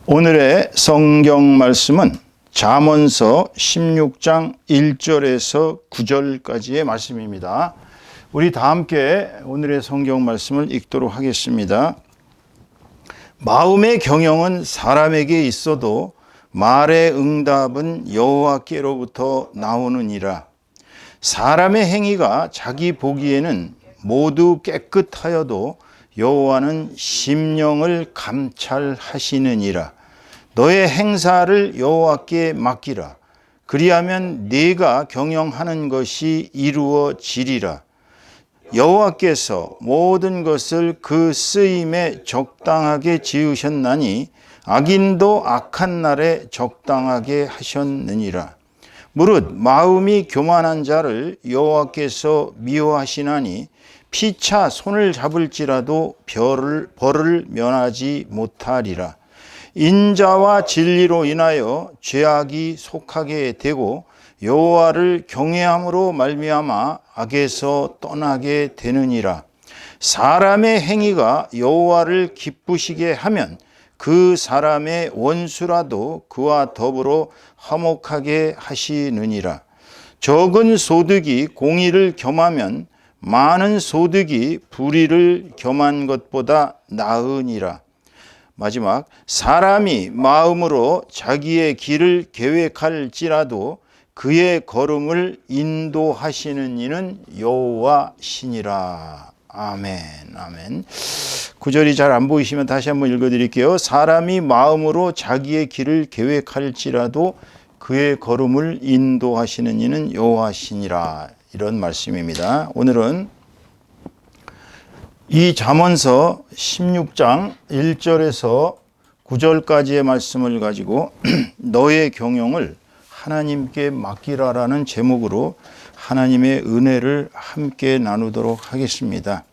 오늘의 성경 말씀은 잠언서 16장 1절에서 9절까지의 말씀입니다. 우리 다 함께 오늘의 성경 말씀을 읽도록 하겠습니다. 마음의 경영은 사람에게 있어도 말의 응답은 여호와께로부터 나오느니라. 사람의 행위가 자기 보기에는 모두 깨끗하여도 여호와는 심령을 감찰하시느니라. 너의 행사를 여호와께 맡기라. 그리하면 네가 경영하는 것이 이루어지리라. 여호와께서 모든 것을 그 쓰임에 적당하게 지으셨나니 악인도 악한 날에 적당하게 하셨느니라. 무릇 마음이 교만한 자를 여호와께서 미워하시나니 피차 손을 잡을지라도 벌을 면하지 못하리라. 인자와 진리로 인하여 죄악이 속하게 되고 여호와를 경외함으로 말미암아 악에서 떠나게 되느니라. 사람의 행위가 여호와를 기쁘시게 하면 그 사람의 원수라도 그와 더불어 화목하게 하시느니라. 적은 소득이 공의를 겸하면 많은 소득이 불의를 겸한 것보다 나으니라. 마지막, 사람이 마음으로 자기의 길을 계획할지라도 그의 걸음을 인도하시는 이는 여호와시니라. 아멘, 아멘. 구절이 잘 안 보이시면 다시 한번 읽어드릴게요. 사람이 마음으로 자기의 길을 계획할지라도 그의 걸음을 인도하시는 이는 여호와시니라. 이런 말씀입니다. 오늘은 이 잠언서 16장 1절에서 9절까지의 말씀을 가지고 너의 경영을 하나님께 맡기라라는 제목으로 하나님의 은혜를 함께 나누도록 하겠습니다.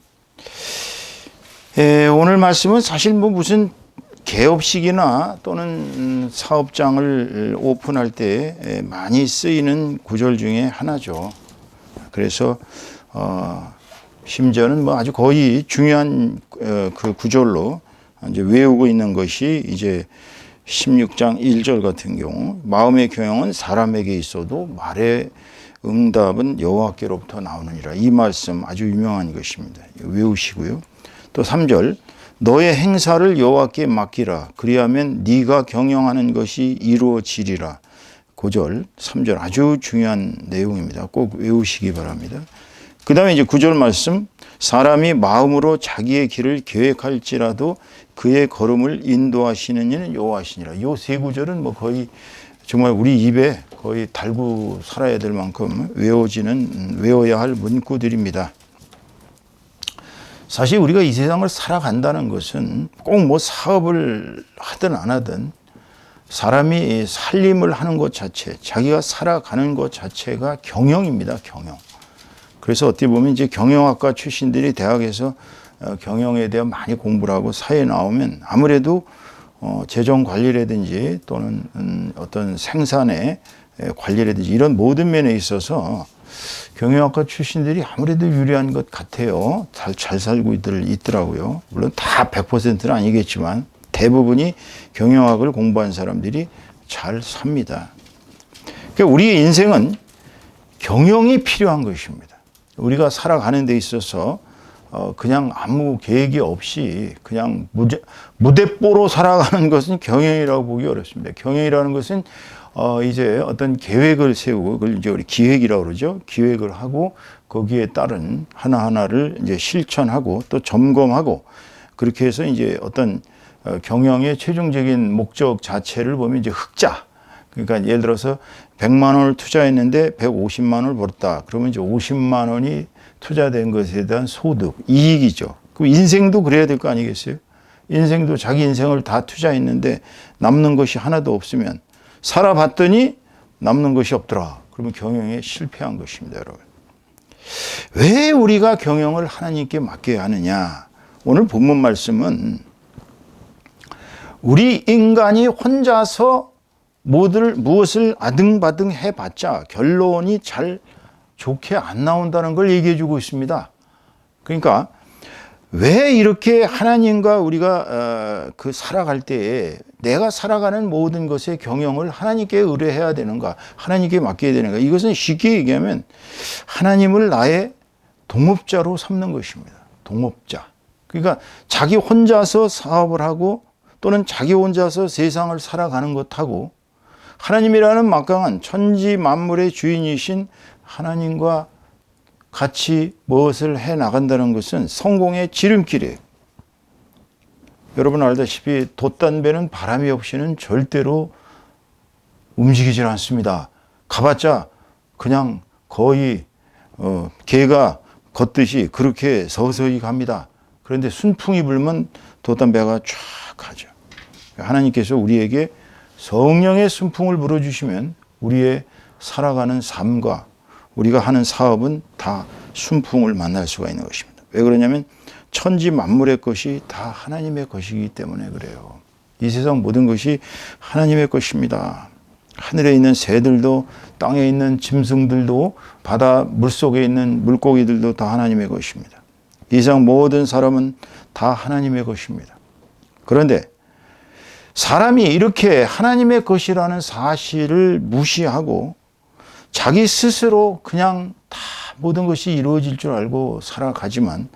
오늘 말씀은 사실 무슨 개업식이나 또는 사업장을 오픈할 때 많이 쓰이는 구절 중에 하나죠. 그래서 심지어는 아주 거의 중요한 그 구절로 이제 외우고 있는 것이 이제 16장 1절 같은 경우, 마음의 경영은 사람에게 있어도 말의 응답은 여호와께로부터 나오느니라. 이 말씀 아주 유명한 것입니다. 외우시고요. 또 3절, 너의 행사를 여호와께 맡기라. 그리하면 네가 경영하는 것이 이루어지리라. 9절, 3절 아주 중요한 내용입니다. 꼭 외우시기 바랍니다. 그 다음에 이제 9절 말씀, 사람이 마음으로 자기의 길을 계획할지라도 그의 걸음을 인도하시는 이는 여호와시니라. 이 세 구절은 거의 정말 우리 입에 거의 달고 살아야 될 만큼 외워야 할 문구들입니다. 사실 우리가 이 세상을 살아간다는 것은 꼭 사업을 하든 안 하든 사람이 살림을 하는 것 자체, 자기가 살아가는 것 자체가 경영입니다. 경영. 그래서 어떻게 보면 이제 경영학과 출신들이 대학에서 경영에 대한 많이 공부를 하고 사회에 나오면 아무래도 재정 관리라든지 또는 어떤 생산의 관리라든지 이런 모든 면에 있어서 경영학과 출신들이 아무래도 유리한 것 같아요. 잘 살고 있더라고요. 물론 다 100%는 아니겠지만 대부분이 경영학을 공부한 사람들이 잘 삽니다. 그러니까 우리의 인생은 경영이 필요한 것입니다. 우리가 살아가는 데 있어서 그냥 아무 계획이 없이 그냥 무대뽀로 살아가는 것은 경영이라고 보기 어렵습니다. 경영이라는 것은 이제 어떤 계획을 세우고 그걸 이제 우리 기획이라고 그러죠. 기획을 하고 거기에 따른 하나하나를 이제 실천하고 또 점검하고 그렇게 해서 이제 어떤 경영의 최종적인 목적 자체를 보면 이제 흑자. 그러니까 예를 들어서 100만 원을 투자했는데 150만 원을 벌었다. 그러면 이제 50만 원이 투자된 것에 대한 소득, 이익이죠. 그럼 인생도 그래야 될 거 아니겠어요? 인생도 자기 인생을 다 투자했는데 남는 것이 하나도 없으면 살아봤더니 남는 것이 없더라. 그러면 경영에 실패한 것입니다, 여러분. 왜 우리가 경영을 하나님께 맡겨야 하느냐? 오늘 본문 말씀은 우리 인간이 혼자서 무엇을 아등바등 해봤자 결론이 잘 좋게 안 나온다는 걸 얘기해 주고 있습니다. 그러니까 왜 이렇게 하나님과 우리가 그 살아갈 때에 내가 살아가는 모든 것의 경영을 하나님께 의뢰해야 되는가, 하나님께 맡겨야 되는가? 이것은 쉽게 얘기하면 하나님을 나의 동업자로 삼는 것입니다. 동업자. 그러니까 자기 혼자서 사업을 하고 또는 자기 혼자서 세상을 살아가는 것하고 하나님이라는 막강한 천지 만물의 주인이신 하나님과 같이 무엇을 해 나간다는 것은 성공의 지름길이에요. 여러분 알다시피 돛단배는 바람이 없이는 절대로 움직이질 않습니다. 가봤자 그냥 거의 개가 걷듯이 그렇게 서서히 갑니다. 그런데 순풍이 불면 돛단배가 쫙 가죠. 하나님께서 우리에게 성령의 순풍을 불어주시면 우리의 살아가는 삶과 우리가 하는 사업은 다 순풍을 만날 수가 있는 것입니다. 왜 그러냐면 천지 만물의 것이 다 하나님의 것이기 때문에 그래요. 이 세상 모든 것이 하나님의 것입니다. 하늘에 있는 새들도 땅에 있는 짐승들도 바다 물속에 있는 물고기들도 다 하나님의 것입니다. 이 세상 모든 사람은 다 하나님의 것입니다. 그런데 사람이 이렇게 하나님의 것이라는 사실을 무시하고 자기 스스로 그냥 다 모든 것이 이루어질 줄 알고 살아가지만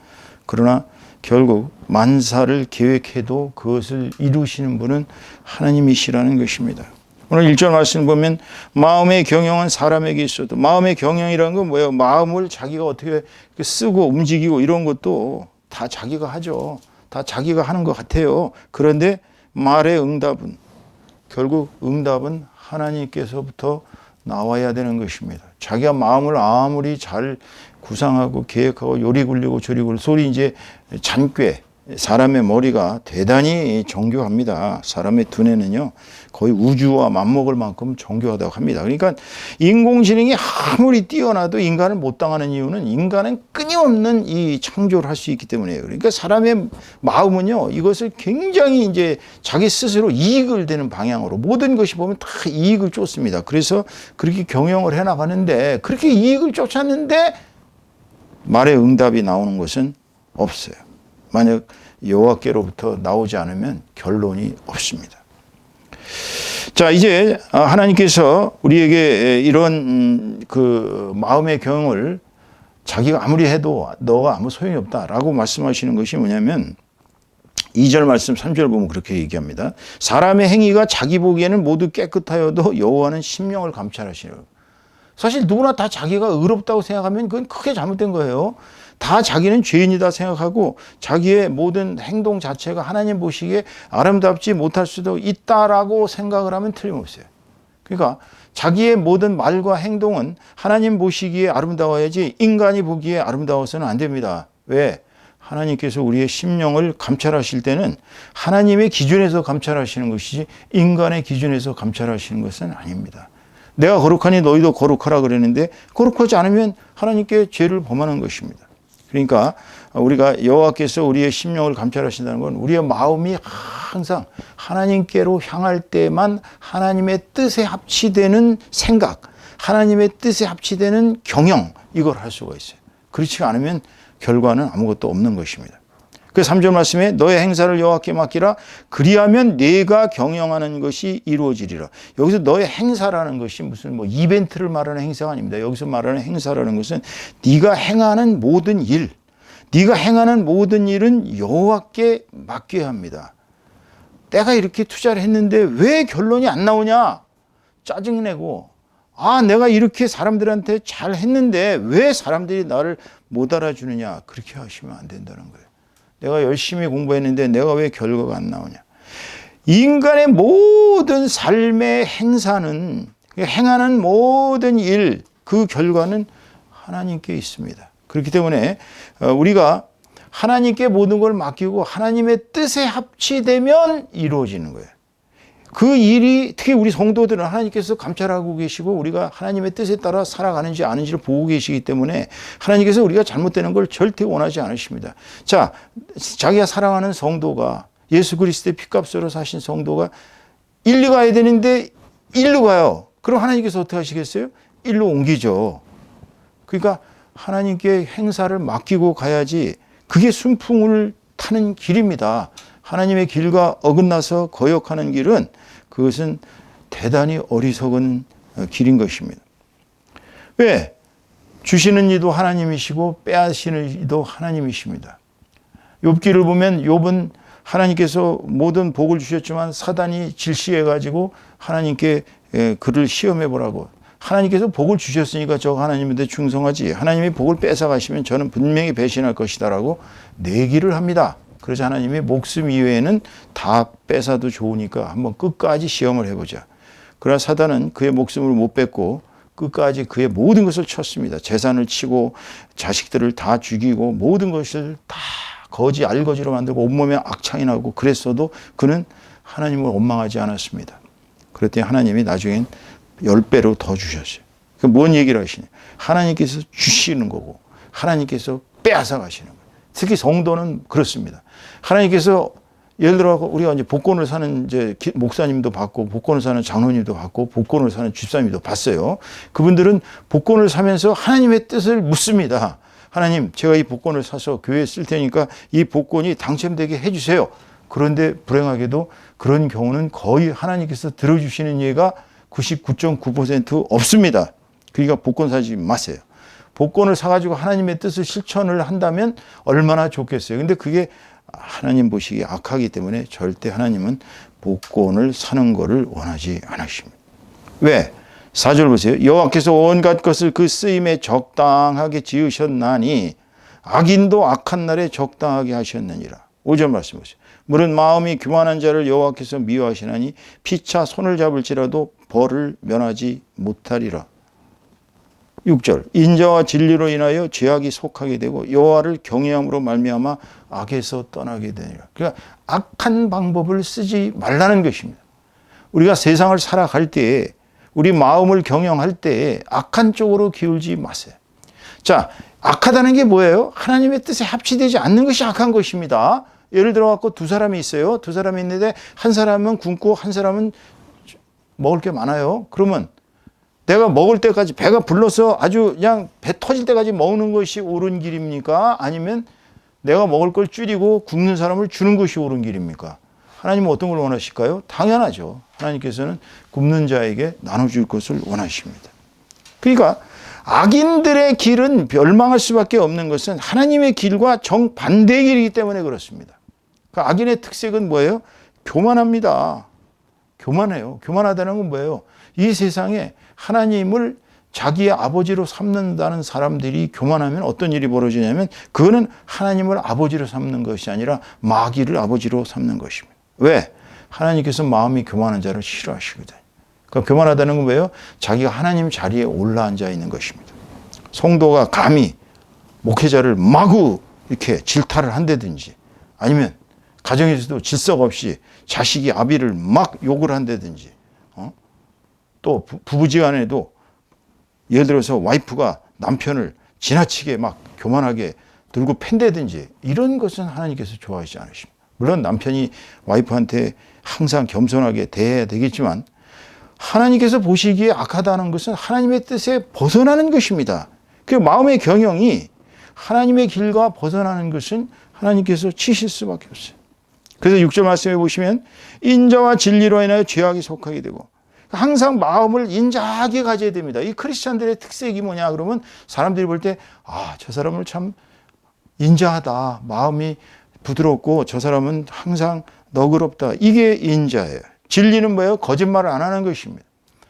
그러나 결국 만사를 계획해도 그것을 이루시는 분은 하나님이시라는 것입니다. 오늘 1절 말씀 보면 마음의 경영은 사람에게 있어도 마음의 경영이라는 건 뭐예요? 마음을 자기가 어떻게 쓰고 움직이고 이런 것도 다 자기가 하죠. 다 자기가 하는 것 같아요. 그런데 말의 응답은 결국 응답은 하나님께서부터 나와야 되는 것입니다. 자기가 마음을 아무리 잘 구상하고 계획하고 요리 굴리고 저리 굴리고 소리 이제 잔꾀 사람의 머리가 대단히 정교합니다. 사람의 두뇌는요 거의 우주와 맞먹을 만큼 정교하다고 합니다. 그러니까 인공지능이 아무리 뛰어나도 인간을 못 당하는 이유는 인간은 끊임없는 이 창조를 할 수 있기 때문이에요. 그러니까 사람의 마음은요 이것을 굉장히 이제 자기 스스로 이익을 되는 방향으로 모든 것이 보면 다 이익을 쫓습니다. 그래서 그렇게 경영을 해나가는데 그렇게 이익을 쫓았는데 말의 응답이 나오는 것은 없어요. 만약 여호와께로부터 나오지 않으면 결론이 없습니다. 자, 이제 하나님께서 우리에게 이런 그 마음의 경영을 자기가 아무리 해도 너가 아무 소용이 없다라고 말씀하시는 것이 뭐냐면 2절 말씀 3절 보면 그렇게 얘기합니다. 사람의 행위가 자기 보기에는 모두 깨끗하여도 여호와는 심령을 감찰하시는. 사실 누구나 다 자기가 의롭다고 생각하면 그건 크게 잘못된 거예요. 다 자기는 죄인이다 생각하고 자기의 모든 행동 자체가 하나님 보시기에 아름답지 못할 수도 있다라고 생각을 하면 틀림없어요. 그러니까 자기의 모든 말과 행동은 하나님 보시기에 아름다워야지 인간이 보기에 아름다워서는 안 됩니다. 왜? 하나님께서 우리의 심령을 감찰하실 때는 하나님의 기준에서 감찰하시는 것이지 인간의 기준에서 감찰하시는 것은 아닙니다. 내가 거룩하니 너희도 거룩하라 그랬는데 거룩하지 않으면 하나님께 죄를 범하는 것입니다. 그러니까 우리가 여호와께서 우리의 심령을 감찰하신다는 건 우리의 마음이 항상 하나님께로 향할 때만 하나님의 뜻에 합치되는 생각, 하나님의 뜻에 합치되는 경영 이걸 할 수가 있어요. 그렇지 않으면 결과는 아무것도 없는 것입니다. 그 3절 말씀에 너의 행사를 여호와께 맡기라 그리하면 네가 경영하는 것이 이루어지리라. 여기서 너의 행사라는 것이 무슨 뭐 이벤트를 말하는 행사가 아닙니다. 여기서 말하는 행사라는 것은 네가 행하는 모든 일, 네가 행하는 모든 일은 여호와께 맡겨야 합니다. 내가 이렇게 투자를 했는데 왜 결론이 안 나오냐? 짜증내고 내가 이렇게 사람들한테 잘 했는데 왜 사람들이 나를 못 알아주느냐? 그렇게 하시면 안 된다는 거예요. 내가 열심히 공부했는데 내가 왜 결과가 안 나오냐. 인간의 모든 삶의 행사는 행하는 모든 일, 그 결과는 하나님께 있습니다. 그렇기 때문에 우리가 하나님께 모든 걸 맡기고 하나님의 뜻에 합치되면 이루어지는 거예요. 그 일이 특히 우리 성도들은 하나님께서 감찰하고 계시고 우리가 하나님의 뜻에 따라 살아가는지 아닌지를 보고 계시기 때문에 하나님께서 우리가 잘못되는 걸 절대 원하지 않으십니다. 자, 자기가 사랑하는 성도가 예수 그리스도의 피값으로 사신 성도가 일로 가야 되는데 일로 가요. 그럼 하나님께서 어떻게 하시겠어요? 일로 옮기죠. 그러니까 하나님께 행사를 맡기고 가야지 그게 순풍을 타는 길입니다. 하나님의 길과 어긋나서 거역하는 길은 그것은 대단히 어리석은 길인 것입니다. 왜? 주시는 이도 하나님이시고 빼앗으시는 이도 하나님이십니다. 욥기를 보면 욥은 하나님께서 모든 복을 주셨지만 사단이 질시해가지고 하나님께 그를 시험해 보라고. 하나님께서 복을 주셨으니까 저 하나님한테 충성하지. 하나님이 복을 뺏어가시면 저는 분명히 배신할 것이다라고 내기를 합니다. 그래서 하나님이 목숨 이외에는 다 뺏어도 좋으니까 한번 끝까지 시험을 해보자. 그러나 사단은 그의 목숨을 못 뺏고 끝까지 그의 모든 것을 쳤습니다. 재산을 치고 자식들을 다 죽이고 모든 것을 다 거지 알거지로 만들고 온몸에 악창이 나고 그랬어도 그는 하나님을 원망하지 않았습니다. 그랬더니 하나님이 나중엔 10배로 더 주셨어요. 그 뭔 얘기를 하시냐? 하나님께서 주시는 거고 하나님께서 빼앗아 가시는 거예요. 특히 성도는 그렇습니다. 하나님께서 예를 들어 우리가 이제 복권을 사는 이제 목사님도 받고 복권을 사는 장로님도 받고 복권을 사는 집사님도 봤어요. 그분들은 복권을 사면서 하나님의 뜻을 묻습니다. 하나님, 제가 이 복권을 사서 교회에 쓸 테니까 이 복권이 당첨되게 해주세요. 그런데 불행하게도 그런 경우는 거의 하나님께서 들어주시는 예가 99.9% 없습니다. 그러니까 복권 사지 마세요. 복권을 사가지고 하나님의 뜻을 실천을 한다면 얼마나 좋겠어요. 근데 그게 하나님 보시기에 악하기 때문에 절대 하나님은 복권을 사는 것을 원하지 않으십니다. 왜? 4절 보세요. 여호와께서 온갖 것을 그 쓰임에 적당하게 지으셨나니 악인도 악한 날에 적당하게 하셨느니라. 5절 말씀 보세요. 물은 마음이 교만한 자를 여호와께서 미워하시나니 피차 손을 잡을지라도 벌을 면하지 못하리라. 6절 인자와 진리로 인하여 죄악이 속하게 되고 여호와를 경외함으로 말미암아 악에서 떠나게 되니라. 그러니까 악한 방법을 쓰지 말라는 것입니다. 우리가 세상을 살아갈 때에 우리 마음을 경영할 때에 악한 쪽으로 기울지 마세요. 자, 악하다는 게 뭐예요? 하나님의 뜻에 합치되지 않는 것이 악한 것입니다. 예를 들어 갖고 두 사람이 있어요. 두 사람이 있는데 한 사람은 굶고 한 사람은 먹을 게 많아요. 그러면 내가 먹을 때까지 배가 불러서 아주 그냥 배 터질 때까지 먹는 것이 옳은 길입니까? 아니면 내가 먹을 걸 줄이고 굶는 사람을 주는 것이 옳은 길입니까? 하나님은 어떤 걸 원하실까요? 당연하죠. 하나님께서는 굶는 자에게 나눠줄 것을 원하십니다. 그러니까 악인들의 길은 멸망할 수밖에 없는 것은 하나님의 길과 정반대의 길이기 때문에 그렇습니다. 그러니까 악인의 특색은 뭐예요? 교만합니다. 교만해요. 교만하다는 건 뭐예요? 이 세상에 하나님을 자기의 아버지로 삼는다는 사람들이 교만하면 어떤 일이 벌어지냐면 그거는 하나님을 아버지로 삼는 것이 아니라 마귀를 아버지로 삼는 것입니다. 왜? 하나님께서 마음이 교만한 자를 싫어하시거든요. 그러니까 교만하다는 건 뭐예요? 자기가 하나님 자리에 올라앉아 있는 것입니다. 성도가 감히 목회자를 마구 이렇게 질타를 한다든지 아니면 가정에서도 질석 없이 자식이 아비를 막 욕을 한다든지 또 부부지간에도 예를 들어서 와이프가 남편을 지나치게 막 교만하게 들고 팬다든지 이런 것은 하나님께서 좋아하시지 않으십니다. 물론 남편이 와이프한테 항상 겸손하게 대해야 되겠지만 하나님께서 보시기에 악하다는 것은 하나님의 뜻에 벗어나는 것입니다. 그 마음의 경영이 하나님의 길과 벗어나는 것은 하나님께서 치실 수밖에 없어요. 그래서 6절 말씀해 보시면 인자와 진리로 인하여 죄악이 속하게 되고 항상 마음을 인자하게 가져야 됩니다. 이 크리스찬들의 특색이 뭐냐 그러면 사람들이 볼 때 저 사람을 참 인자하다. 마음이 부드럽고 저 사람은 항상 너그럽다. 이게 인자예요. 진리는 뭐예요? 거짓말을 안 하는 것입니다.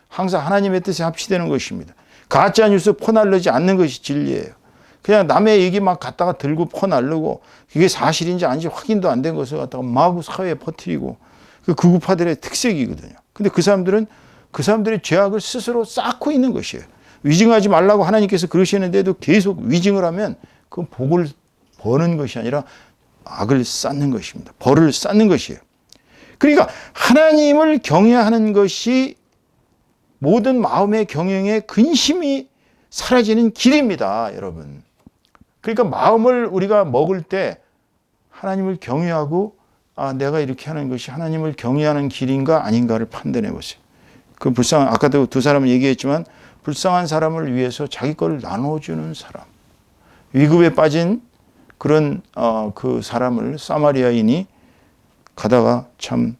항상 하나님의 뜻에 합치되는 것입니다. 가짜 뉴스 퍼날르지 않는 것이 진리예요. 그냥 남의 얘기 막 갖다가 들고 퍼날르고 그게 사실인지 아닌지 확인도 안 된 것을 갖다가 마구 사회에 퍼뜨리고 그 극우파들의 특색이거든요. 근데 그 사람들의 죄악을 스스로 쌓고 있는 것이에요. 위증하지 말라고 하나님께서 그러시는데도 계속 위증을 하면 그 복을 버는 것이 아니라 악을 쌓는 것입니다. 벌을 쌓는 것이에요. 그러니까 하나님을 경외하는 것이 모든 마음의 경영의 근심이 사라지는 길입니다, 여러분. 그러니까 마음을 우리가 먹을 때 하나님을 경외하고 내가 이렇게 하는 것이 하나님을 경외하는 길인가 아닌가를 판단해 보세요. 아까도 두 사람은 얘기했지만 불쌍한 사람을 위해서 자기 걸 나눠주는 사람. 위급에 빠진 그런 그 사람을 사마리아인이 가다가 참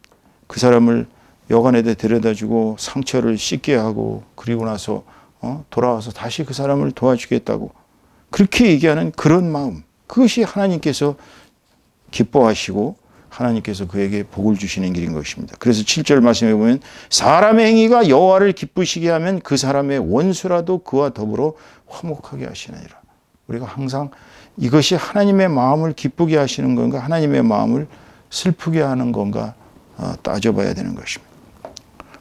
그 사람을 여관에다 데려다주고 상처를 씻게 하고 그리고 나서 돌아와서 다시 그 사람을 도와주겠다고 그렇게 얘기하는 그런 마음, 그것이 하나님께서 기뻐하시고 하나님께서 그에게 복을 주시는 길인 것입니다. 그래서 7절 말씀에 보면 사람의 행위가 여호와를 기쁘시게 하면 그 사람의 원수라도 그와 더불어 화목하게 하시느니라. 우리가 항상 이것이 하나님의 마음을 기쁘게 하시는 건가 하나님의 마음을 슬프게 하는 건가 따져봐야 되는 것입니다.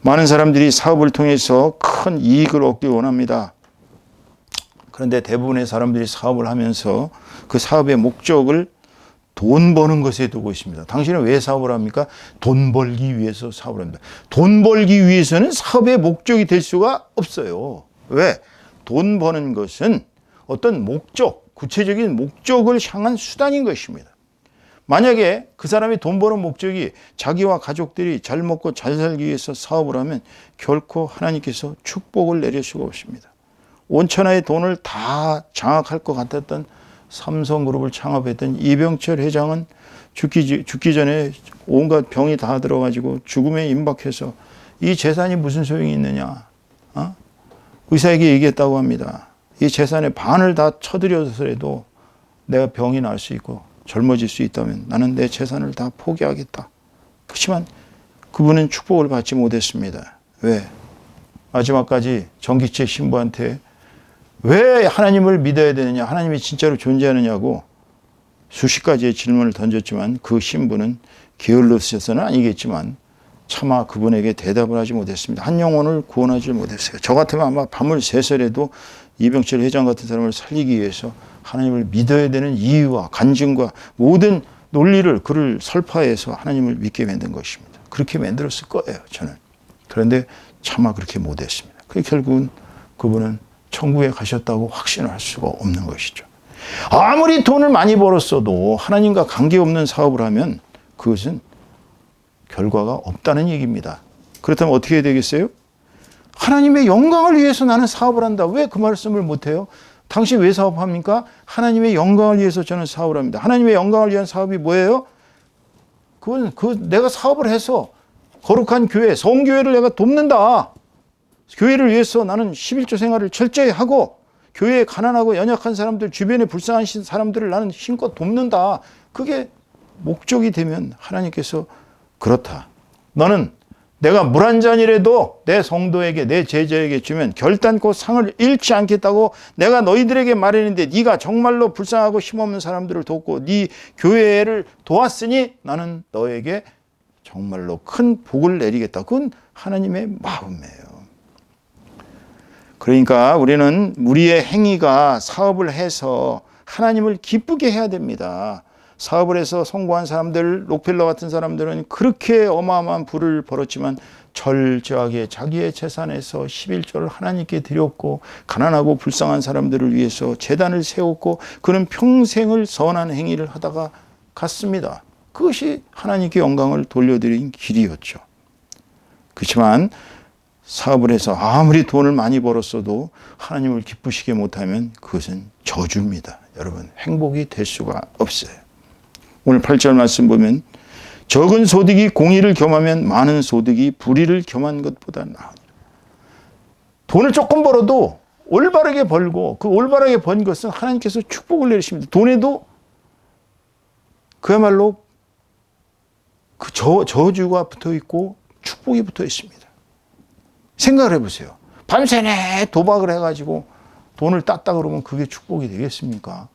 많은 사람들이 사업을 통해서 큰 이익을 얻기 원합니다. 그런데 대부분의 사람들이 사업을 하면서 그 사업의 목적을 돈 버는 것에 두고 있습니다. 당신은 왜 사업을 합니까? 돈 벌기 위해서 사업을 합니다. 돈 벌기 위해서는 사업의 목적이 될 수가 없어요. 왜? 돈 버는 것은 어떤 목적, 구체적인 목적을 향한 수단인 것입니다. 만약에 그 사람이 돈 버는 목적이 자기와 가족들이 잘 먹고 잘 살기 위해서 사업을 하면 결코 하나님께서 축복을 내릴 수가 없습니다. 온천하의 돈을 다 장악할 것 같았던 삼성그룹을 창업했던 이병철 회장은 죽기 전에 온갖 병이 다 들어가지고 죽음에 임박해서 이 재산이 무슨 소용이 있느냐. 의사에게 얘기했다고 합니다. 이 재산의 반을 다 쳐들여서라도 내가 병이 날 수 있고 젊어질 수 있다면 나는 내 재산을 다 포기하겠다. 그렇지만 그분은 축복을 받지 못했습니다. 왜? 마지막까지 전기체 신부한테 왜 하나님을 믿어야 되느냐, 하나님이 진짜로 존재하느냐고 수십 가지의 질문을 던졌지만 그 신부는 게을렀어서는 아니겠지만 차마 그분에게 대답을 하지 못했습니다. 한 영혼을 구원하지 못했어요. 저 같으면 아마 밤을 새서라도 이병철 회장 같은 사람을 살리기 위해서 하나님을 믿어야 되는 이유와 간증과 모든 논리를 그를 설파해서 하나님을 믿게 만든 것입니다. 그렇게 만들었을 거예요, 저는. 그런데 차마 그렇게 못했습니다. 그래서 결국은 그분은 천국에 가셨다고 확신할 수가 없는 것이죠. 아무리 돈을 많이 벌었어도 하나님과 관계없는 사업을 하면 그것은 결과가 없다는 얘기입니다. 그렇다면 어떻게 해야 되겠어요? 하나님의 영광을 위해서 나는 사업을 한다. 왜 그 말씀을 못해요? 당신 왜 사업합니까? 하나님의 영광을 위해서 저는 사업을 합니다. 하나님의 영광을 위한 사업이 뭐예요? 그건 내가 사업을 해서 거룩한 교회, 성교회를 내가 돕는다. 교회를 위해서 나는 11조 생활을 철저히 하고 교회에 가난하고 연약한 사람들, 주변에 불쌍한 사람들을 나는 힘껏 돕는다. 그게 목적이 되면 하나님께서 그렇다. 너는 내가 물 한 잔이라도 내 성도에게, 내 제자에게 주면 결단코 상을 잃지 않겠다고 내가 너희들에게 말했는데 네가 정말로 불쌍하고 힘없는 사람들을 돕고 네 교회를 도왔으니 나는 너에게 정말로 큰 복을 내리겠다. 그건 하나님의 마음이에요. 그러니까 우리는 우리의 행위가 사업을 해서 하나님을 기쁘게 해야 됩니다. 사업을 해서 성공한 사람들, 록펠러 같은 사람들은 그렇게 어마어마한 부를 벌었지만 철저하게 자기의 재산에서 11조를 하나님께 드렸고 가난하고 불쌍한 사람들을 위해서 재단을 세웠고 그는 평생을 선한 행위를 하다가 갔습니다. 그것이 하나님께 영광을 돌려드린 길이었죠. 그렇지만 사업을 해서 아무리 돈을 많이 벌었어도 하나님을 기쁘시게 못하면 그것은 저주입니다. 여러분, 행복이 될 수가 없어요. 오늘 8절 말씀 보면 적은 소득이 공의를 겸하면 많은 소득이 불의를 겸한 것보다 나으니라. 돈을 조금 벌어도 올바르게 벌고 그 올바르게 번 것은 하나님께서 축복을 내리십니다. 돈에도 그야말로 그 저주가 붙어 있고 축복이 붙어 있습니다. 생각을 해보세요. 밤새내 도박을 해가지고 돈을 땄다 그러면 그게 축복이 되겠습니까?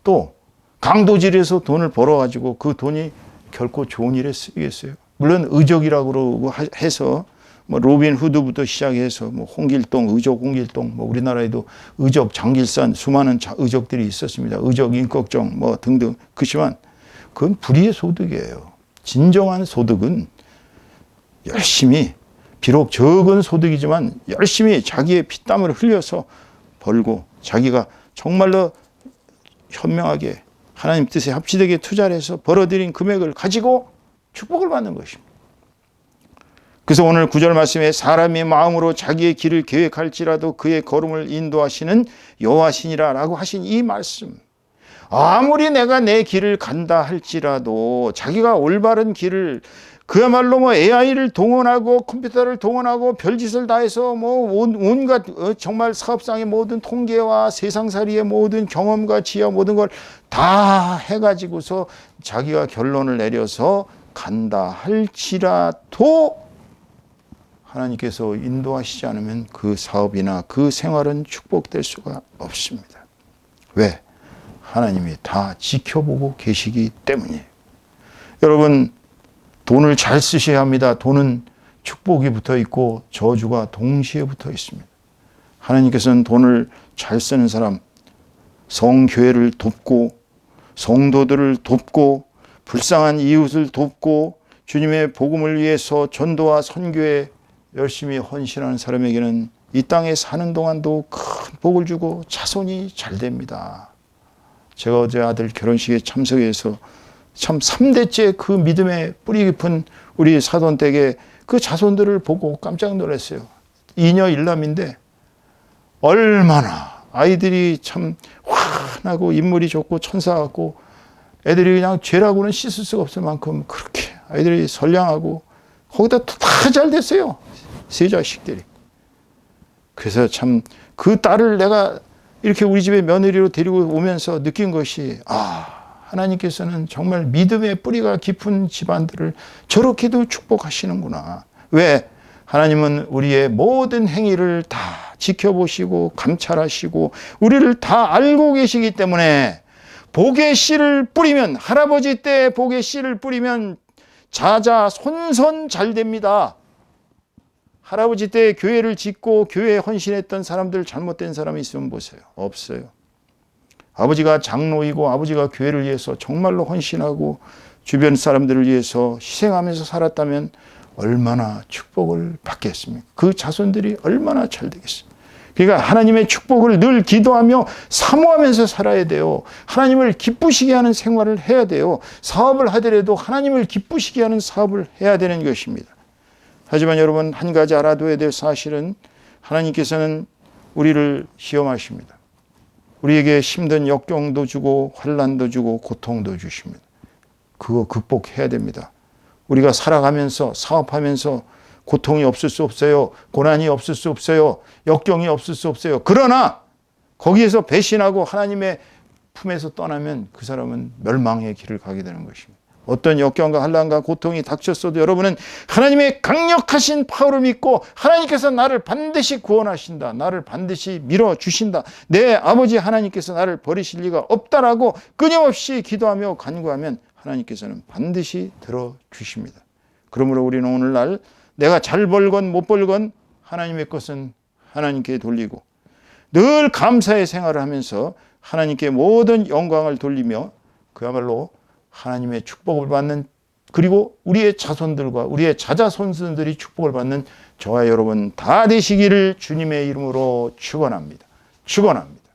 또 강도질에서 돈을 벌어가지고 그 돈이 결코 좋은 일에 쓰이겠어요? 물론 의적이라고 그러고 해서 뭐 로빈 후드부터 시작해서 뭐 홍길동, 의적 홍길동, 뭐 우리나라에도 의적 장길산 수많은 의적들이 있었습니다. 의적 임꺽정 뭐 등등. 그렇지만 그건 불의의 소득이에요. 진정한 소득은 열심히 비록 적은 소득이지만 열심히 자기의 피땀을 흘려서 벌고 자기가 정말로 현명하게 하나님 뜻에 합치되게 투자를 해서 벌어들인 금액을 가지고 축복을 받는 것입니다. 그래서 오늘 9절 말씀에 사람의 마음으로 자기의 길을 계획할지라도 그의 걸음을 인도하시는 여호와시니라 라고 하신 이 말씀. 아무리 내가 내 길을 간다 할지라도 자기가 올바른 길을 그야말로 뭐 AI를 동원하고 컴퓨터를 동원하고 별짓을 다 해서 뭐 온갖 정말 사업상의 모든 통계와 세상살이의 모든 경험과 지혜와 모든 걸 다 해가지고서 자기가 결론을 내려서 간다 할지라도 하나님께서 인도하시지 않으면 그 사업이나 그 생활은 축복될 수가 없습니다. 왜? 하나님이 다 지켜보고 계시기 때문이에요. 여러분, 돈을 잘 쓰셔야 합니다. 돈은 축복이 붙어 있고 저주가 동시에 붙어 있습니다. 하나님께서는 돈을 잘 쓰는 사람, 성교회를 돕고 성도들을 돕고 불쌍한 이웃을 돕고 주님의 복음을 위해서 전도와 선교에 열심히 헌신하는 사람에게는 이 땅에 사는 동안도 큰 복을 주고 자손이 잘 됩니다. 제가 어제 아들 결혼식에 참석해서 참 3대째 그 믿음의 뿌리 깊은 우리 사돈댁의 그 자손들을 보고 깜짝 놀랐어요. 이녀 일남인데 얼마나 아이들이 참 환하고 인물이 좋고 천사 같고 애들이 그냥 죄라고는 씻을 수가 없을 만큼 그렇게 아이들이 선량하고 거기다 다 잘 됐어요. 세 자식들이. 그래서 참 그 딸을 내가 이렇게 우리 집에 며느리로 데리고 오면서 느낀 것이 하나님께서는 정말 믿음의 뿌리가 깊은 집안들을 저렇게도 축복하시는구나. 왜? 하나님은 우리의 모든 행위를 다 지켜보시고 감찰하시고 우리를 다 알고 계시기 때문에 복의 씨를 뿌리면 할아버지 때 복의 씨를 뿌리면 자자 손손 잘 됩니다. 할아버지 때 교회를 짓고 교회에 헌신했던 사람들 잘못된 사람이 있으면 보세요. 없어요. 아버지가 장로이고 아버지가 교회를 위해서 정말로 헌신하고 주변 사람들을 위해서 희생하면서 살았다면 얼마나 축복을 받겠습니까? 그 자손들이 얼마나 잘 되겠습니까? 그러니까 하나님의 축복을 늘 기도하며 사모하면서 살아야 돼요. 하나님을 기쁘시게 하는 생활을 해야 돼요. 사업을 하더라도 하나님을 기쁘시게 하는 사업을 해야 되는 것입니다. 하지만 여러분, 한 가지 알아둬야 될 사실은 하나님께서는 우리를 시험하십니다. 우리에게 힘든 역경도 주고 환난도 주고 고통도 주십니다. 그거 극복해야 됩니다. 우리가 살아가면서 사업하면서 고통이 없을 수 없어요. 고난이 없을 수 없어요. 역경이 없을 수 없어요. 그러나 거기에서 배신하고 하나님의 품에서 떠나면 그 사람은 멸망의 길을 가게 되는 것입니다. 어떤 역경과 환난과 고통이 닥쳤어도 여러분은 하나님의 강력하신 파워를 믿고 하나님께서 나를 반드시 구원하신다. 나를 반드시 밀어주신다. 내 아버지 하나님께서 나를 버리실 리가 없다라고 끊임없이 기도하며 간구하면 하나님께서는 반드시 들어주십니다. 그러므로 우리는 오늘날 내가 잘 벌건 못 벌건 하나님의 것은 하나님께 돌리고 늘 감사의 생활을 하면서 하나님께 모든 영광을 돌리며 그야말로 하나님의 축복을 받는, 그리고 우리의 자손들과 우리의 자자손손들이 축복을 받는 저와 여러분 다 되시기를 주님의 이름으로 축원합니다. 축원합니다.